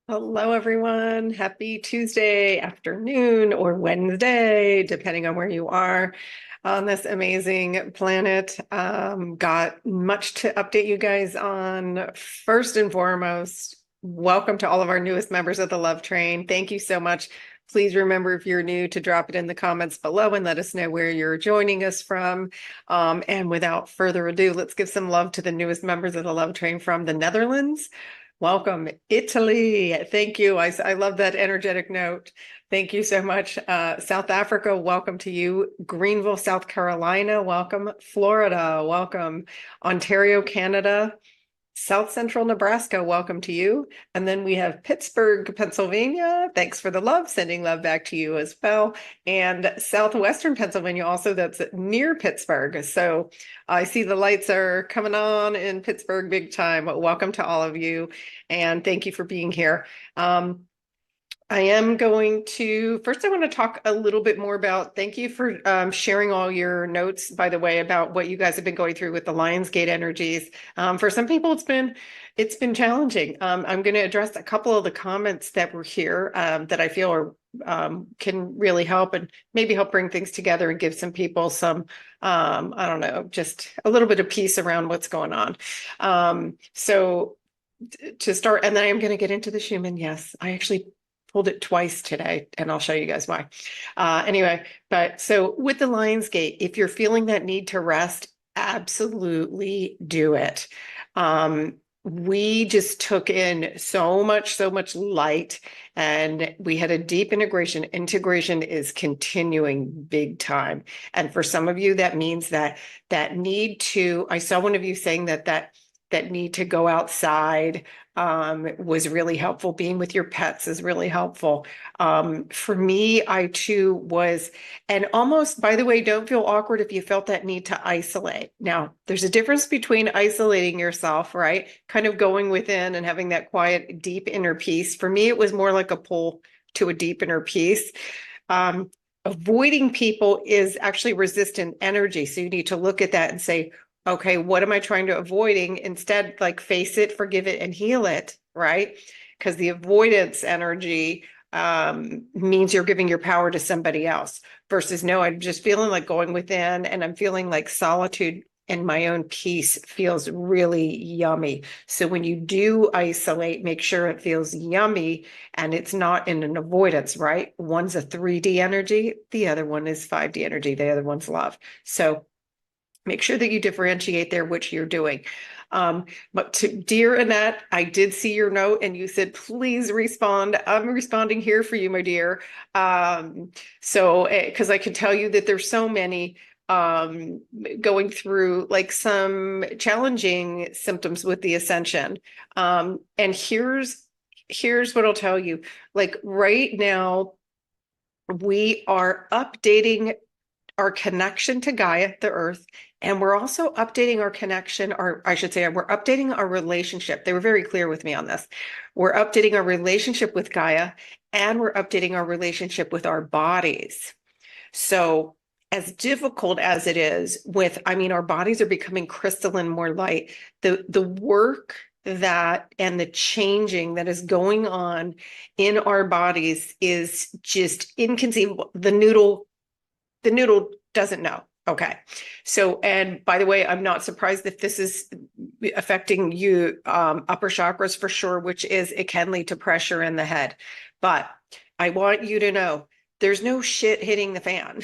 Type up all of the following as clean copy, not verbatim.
Hello, everyone. Happy Tuesday afternoon or Wednesday, depending on where you are on this amazing planet. Got much to update you guys on. First and foremost, welcome to all of our newest members of the Love Train. Thank you so much. Please remember, if you're new, to drop it in the comments below and let us know where you're joining us from. And without further ado, let's give some love to the newest members of the Love Train from the Netherlands. Welcome, Italy. Thank you. I love that energetic note. Thank you so much. South Africa, welcome to you. Greenville, South Carolina, welcome. Florida, welcome. Ontario, Canada. South Central Nebraska, welcome to you. And then we have Pittsburgh, Pennsylvania. Thanks for the love. Sending love back to you as well. And Southwestern Pennsylvania, also, that's near Pittsburgh. So I see the lights are coming on in Pittsburgh big time. Welcome to all of you. And thank you for being here. I am going to, first I want to talk a little bit more about, thank you for sharing all your notes, by the way, about what you guys have been going through with the Lionsgate energies. For some people, it's been challenging. I'm going to address a couple of the comments that were here that I feel can really help and maybe help bring things together and give some people some, I don't know, just a little bit of peace around what's going on. So to start, and then I'm going to get into the Schumann. Yes, I actually pulled it twice today, and I'll show you guys why. Anyway, but so with the Lionsgate, if you're feeling that need to rest, absolutely do it. We just took in so much light, and we had a deep integration. Integration is continuing big time. And for some of you, that means that need to, I saw one of you saying that need to go outside was really helpful. Being with your pets is really helpful. For me, I too was, and almost, by the way, don't feel awkward if you felt that need to isolate. Now, there's a difference between isolating yourself, right? Kind of going within and having that quiet, deep inner peace. For me, it was more like a pull to a deep inner peace. Avoiding people is actually resistant energy. So you need to look at that and say, okay, what am I trying to avoiding? Instead, like, face it, forgive it, and heal it, right? Because the avoidance energy means you're giving your power to somebody else versus, no, I'm just feeling like going within, and I'm feeling like solitude and my own peace feels really yummy. So when you do isolate, make sure it feels yummy and it's not in an avoidance, right? One's a 3D energy, the other one is 5D energy, the other one's love. So make sure that you differentiate there, which you're doing. But to dear Annette, I did see your note and you said, please respond. I'm responding here for you, my dear. So, because I can tell you that there's so many going through like some challenging symptoms with the Ascension. And here's what I'll tell you. Like right now, we are updating our connection to Gaia, the earth, and we're also updating our connection, or I should say, we're updating our relationship. They were very clear with me on this. We're updating our relationship with Gaia, and we're updating our relationship with our bodies. So as difficult as it is with, I mean, our bodies are becoming crystalline, more light. The work that and the changing that is going on in our bodies is just inconceivable. The noodle doesn't know. Okay. So, and by the way, I'm not surprised if this is affecting you, upper chakras for sure, which is, it can lead to pressure in the head. But I want you to know there's no shit hitting the fan.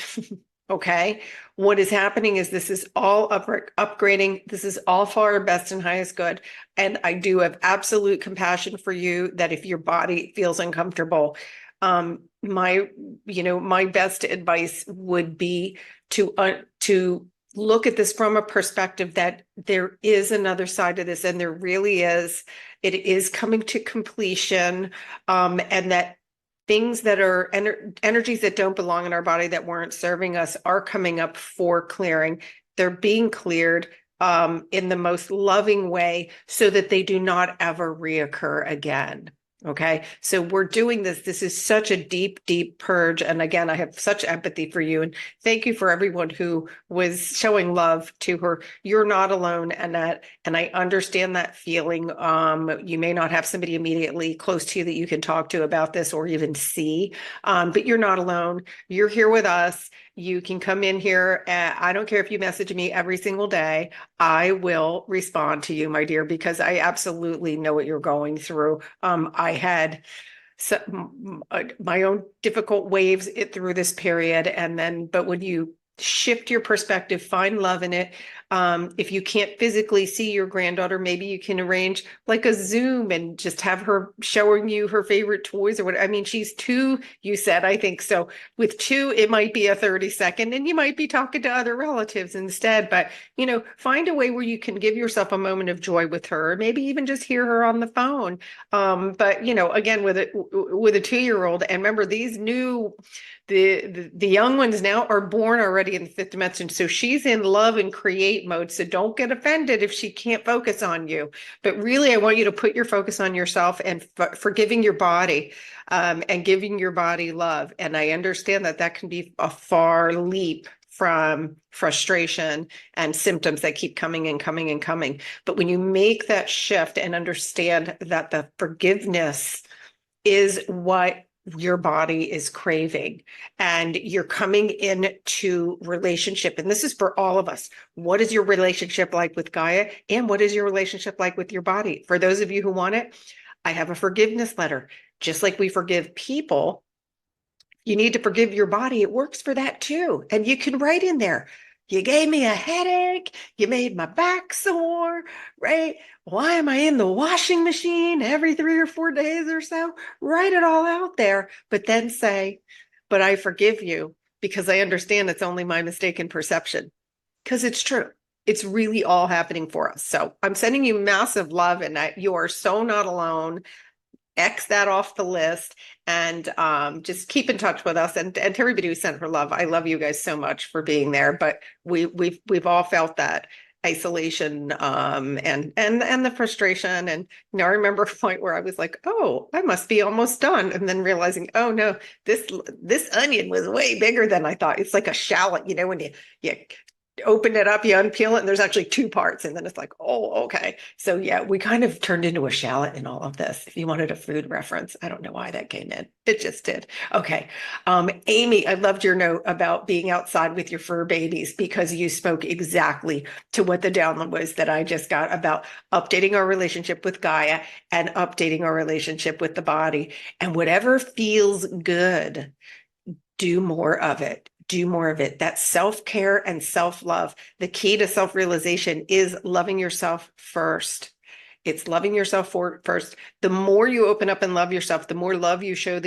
Okay. What is happening is this is all upgrading. This is all for our best and highest good. And I do have absolute compassion for you that if your body feels uncomfortable, my best advice would be to look at this from a perspective that there is another side of this, and there really is. It is coming to completion, and that things that are energies that don't belong in our body, that weren't serving us, are coming up for clearing. They're being cleared in the most loving way so that they do not ever reoccur again. Okay. So we're doing this. This is such a deep, deep purge. And again, I have such empathy for you. And thank you for everyone who was showing love to her. You're not alone, Annette. And I understand that feeling. You may not have somebody immediately close to you that you can talk to about this or even see. But you're not alone. You're here with us. You can come in here. I don't care if you message me every single day. I will respond to you, my dear, because I absolutely know what you're going through. I had my own difficult waves through this period, and then, but when you shift your perspective, find love in it. If you can't physically see your granddaughter, maybe you can arrange like a Zoom and just have her showing you her favorite toys or what. I mean, she's 2, you said, I think so. With 2, it might be a 30-second, and you might be talking to other relatives instead. But, find a way where you can give yourself a moment of joy with her, or maybe even just hear her on the phone. But, again, with a 2-year-old, and remember, these new the young ones now are born already in the 5th dimension. So she's in love and create mode. So don't get offended if she can't focus on you. But really, I want you to put your focus on yourself and forgiving your body, and giving your body love. And I understand that that can be a far leap from frustration and symptoms that keep coming and coming and coming. But when you make that shift and understand that the forgiveness is what your body is craving, and you're coming into relationship, and this is for all of us. What is your relationship like with Gaia, and what is your relationship like with your body? For those of you who want it, I have a forgiveness letter. Just like we forgive people, you need to forgive your body. It works for that too. And you can write in there, you gave me a headache, you made my back sore, right? Why am I in the washing machine every 3 or 4 days or so? Write it all out there, but then say, but I forgive you because I understand it's only my mistaken perception. Because it's true. It's really all happening for us. So I'm sending you massive love, and you are so not alone. X that off the list, and just keep in touch with us. And to everybody who sent her love, I love you guys so much for being there. But we've all felt that isolation, and the frustration. And I remember a point where I was like, oh, I must be almost done, and then realizing, oh no, this onion was way bigger than I thought. It's like a shallot, when you open it up, you unpeel it, and there's actually 2 parts. And then it's like, oh, okay. So yeah, we kind of turned into a shallot in all of this. If you wanted a food reference, I don't know why that came in. It just did. Okay. Amy, I loved your note about being outside with your fur babies, because you spoke exactly to what the download was that I just got about updating our relationship with Gaia and updating our relationship with the body. And whatever feels good, do more of it. Do more of it. That's self-care and self-love. The key to self-realization is loving yourself first. It's loving yourself first. The more you open up and love yourself, the more love you show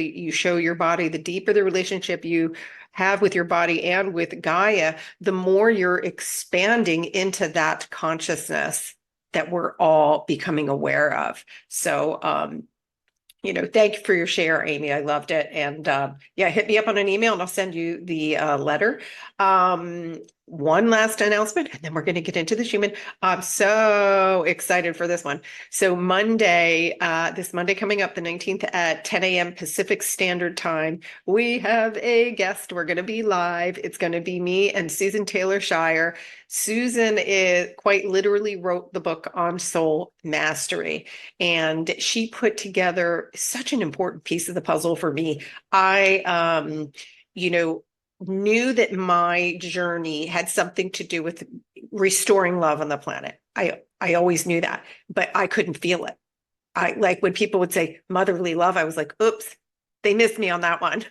your body, the deeper the relationship you have with your body and with Gaia, the more you're expanding into that consciousness that we're all becoming aware of. So, thank you for your share, Amy. I loved it. And yeah, hit me up on an email and I'll send you the letter. One last announcement, and then we're going to get into the Schumann. I'm so excited for this one. So this Monday coming up, the 19th at 10 a.m. Pacific Standard Time, we have a guest. We're going to be live. It's going to be me and Susan Taylor Shire. Susan quite literally wrote the book on soul mastery, and she put together such an important piece of the puzzle for me. I, knew that my journey had something to do with restoring love on the planet. I always knew that, but I couldn't feel it. I like when people would say motherly love, I was like, oops, they missed me on that one.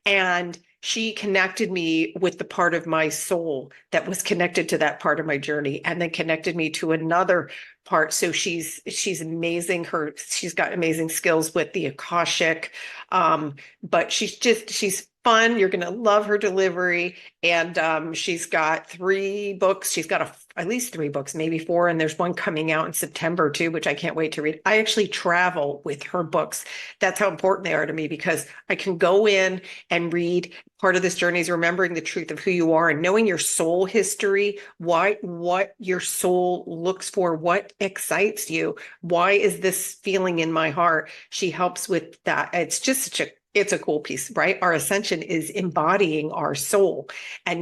And she connected me with the part of my soul that was connected to that part of my journey, and then connected me to another part. So she's amazing. She's got amazing skills with the Akashic. But she's fun. You're going to love her delivery. And she's got 3 books. She's got at least 3 books, maybe 4. And there's one coming out in September too, which I can't wait to read. I actually travel with her books. That's how important they are to me because I can go in and read. Part of this journey is remembering the truth of who you are and knowing your soul history, what your soul looks for, what excites you. Why is this feeling in my heart? She helps with that. It's just it's a cool piece, right? Our ascension is embodying our soul. And,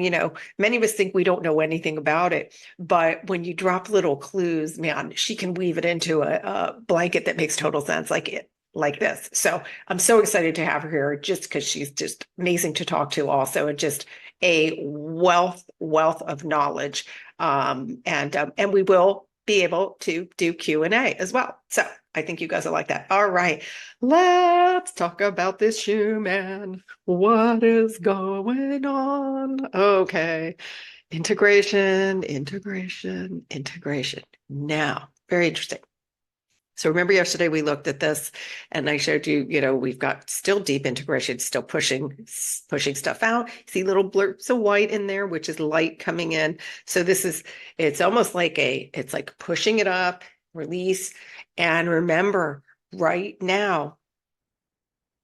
many of us think we don't know anything about it. But when you drop little clues, man, she can weave it into a blanket that makes total sense, like this. So I'm so excited to have her here just because she's just amazing to talk to also, and just a wealth of knowledge. And we will be able to do Q&A as well. So I think you guys will like that. All right, let's talk about this Schumann. What is going on? Okay, integration. Now, very interesting. So remember yesterday we looked at this and I showed you, we've got still deep integration, still pushing stuff out. See little blurps of white in there, which is light coming in. So it's almost like it's like pushing it up, release. And remember, right now,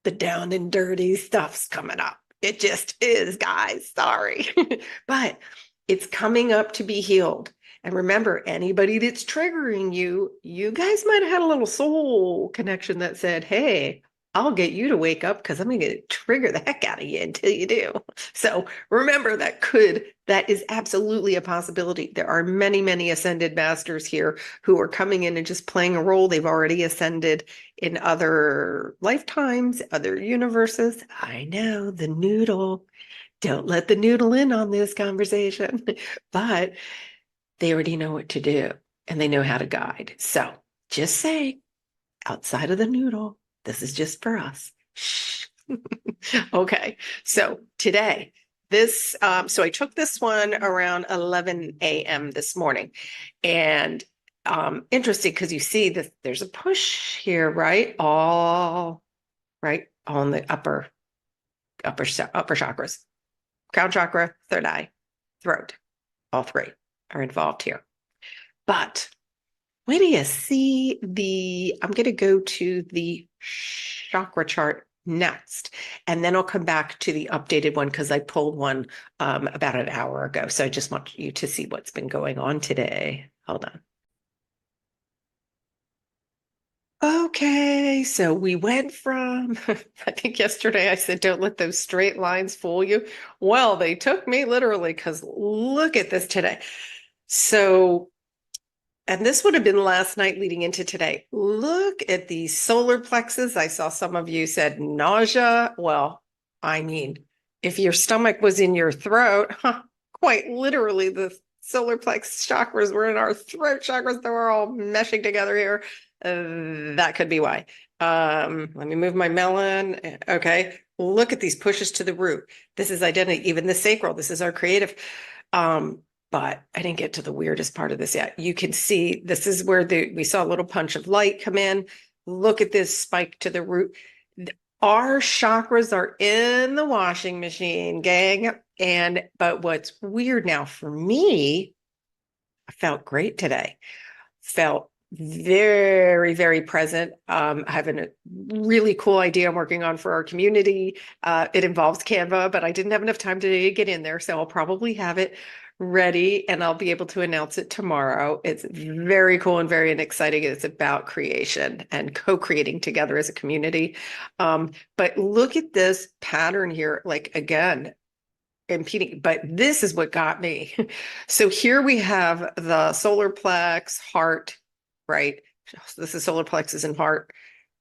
the down and dirty stuff's coming up. It just is, guys. Sorry. But it's coming up to be healed. And remember, anybody that's triggering you, you guys might have had a little soul connection that said, hey, I'll get you to wake up because I'm going to trigger the heck out of you until you do. So remember that is absolutely a possibility. There are many, many ascended masters here who are coming in and just playing a role. They've already ascended in other lifetimes, other universes. I know the noodle. Don't let the noodle in on this conversation, but they already know what to do and they know how to guide. So just say, outside of the noodle, this is just for us. Shh. Okay. So today, so I took this one around 11 a.m. this morning, and interesting because you see that there's a push here, right? All right on the upper chakras, crown chakra, third eye, throat. All 3 are involved here. But wait till you see I'm going to go to the chakra chart next, and then I'll come back to the updated one because I pulled one about an hour ago. So I just want you to see what's been going on today. Hold on. Okay, so we went from, I think yesterday I said, don't let those straight lines fool you. Well, they took me literally because look at this today. So, and this would have been last night leading into today. Look at these solar plexus. I saw some of you said nausea. Well, I mean, if your stomach was in your throat, quite literally the solar plexus chakras were in our throat chakras. They were all meshing together here. That could be why. Let me move my melon. Okay. Look at these pushes to the root. This is identity, even the sacral. This is our creative. But I didn't get to the weirdest part of this yet. You can see this is where we saw a little punch of light come in. Look at this spike to the root. Our chakras are in the washing machine, gang. But what's weird now for me, I felt great today. Felt very, very present. I have a really cool idea I'm working on for our community. It involves Canva, but I didn't have enough time to get in there. So I'll probably have it ready and I'll be able to announce it tomorrow. It's very cool and very exciting. It's about creation and co-creating together as a community. But look at this pattern here, like again, impeding, but this is what got me. So here we have the solar plex, heart, right? This is solar plexus and heart.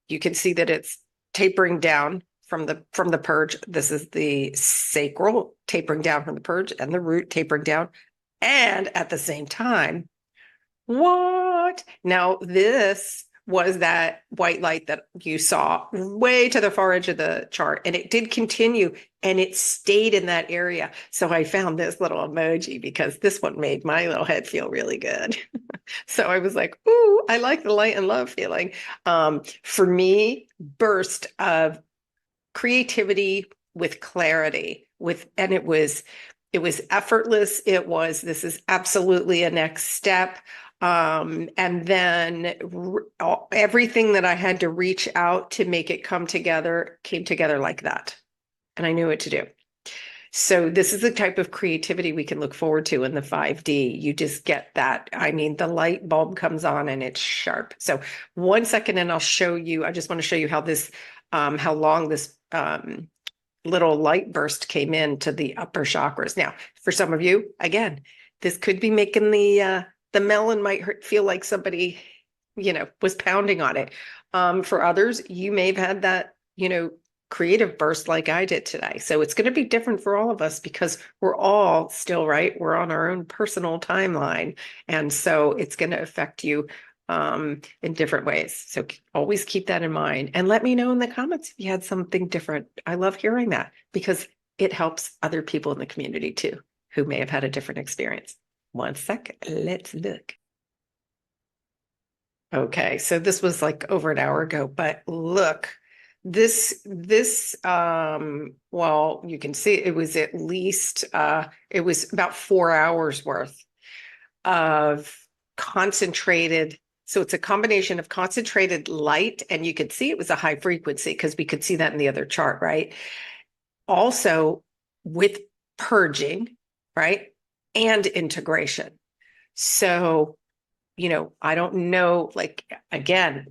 You can see that it's tapering down from the purge. This is the sacral tapering down from the purge and the root tapering down. And at the same time, what? Now this was that white light that you saw way to the far edge of the chart. And it did continue and it stayed in that area. So I found this little emoji because this one made my little head feel really good. So I was like, ooh, I like the light and love feeling. For me, burst of creativity, with clarity, and it was effortless. It was, this is absolutely a next step. And then everything that I had to reach out to make it come together came together like that. And I knew what to do. So this is the type of creativity we can look forward to in the 5D. You just get that. I mean, the light bulb comes on and it's sharp. So 1 second, and I'll show you. I just want to show you how how long this little light burst came into the upper chakras. Now, for some of you, again, this could be making the melon might feel like somebody, was pounding on it. For others, you may have had that, creative burst like I did today. So it's going to be different for all of us because we're all still, right? We're on our own personal timeline. And so it's going to affect you in different ways. So always keep that in mind and let me know in the comments if you had something different. I love hearing that because it helps other people in the community too, who may have had a different experience. 1 second, let's look. Okay, so this was like over an hour ago, but look, well, you can see it was at least it was about 4 hours worth of concentrated. So it's a combination of concentrated light, and you could see it was a high frequency because we could see that in the other chart, right? Also with purging, right? And integration. So, I don't know, like, again,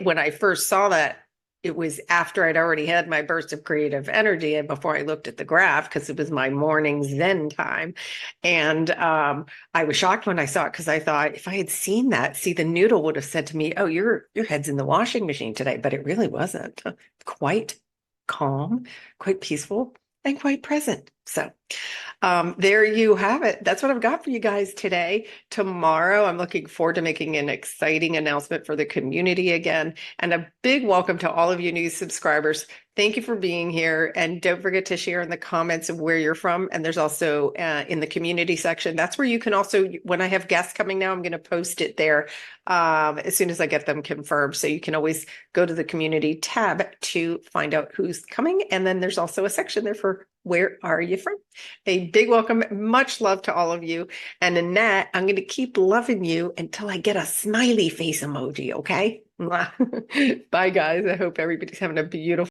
when I first saw that, it was after I'd already had my burst of creative energy and before I looked at the graph because it was my morning Zen time. And I was shocked when I saw it because I thought if I had seen that, see, the noodle would have said to me, oh, your head's in the washing machine today, but it really wasn't. Quite calm, quite peaceful, and quite present. So there you have it. That's what I've got for you guys today. Tomorrow, I'm looking forward to making an exciting announcement for the community again. And a big welcome to all of you new subscribers. Thank you for being here. And don't forget to share in the comments of where you're from. And there's also in the community section, that's where you can also, when I have guests coming now, I'm going to post it there as soon as I get them confirmed. So you can always go to the community tab to find out who's coming. And then there's also a section there for where are you from? A big welcome, much love to all of you. And Annette, I'm going to keep loving you until I get a smiley face emoji, okay? Bye, guys. I hope everybody's having a beautiful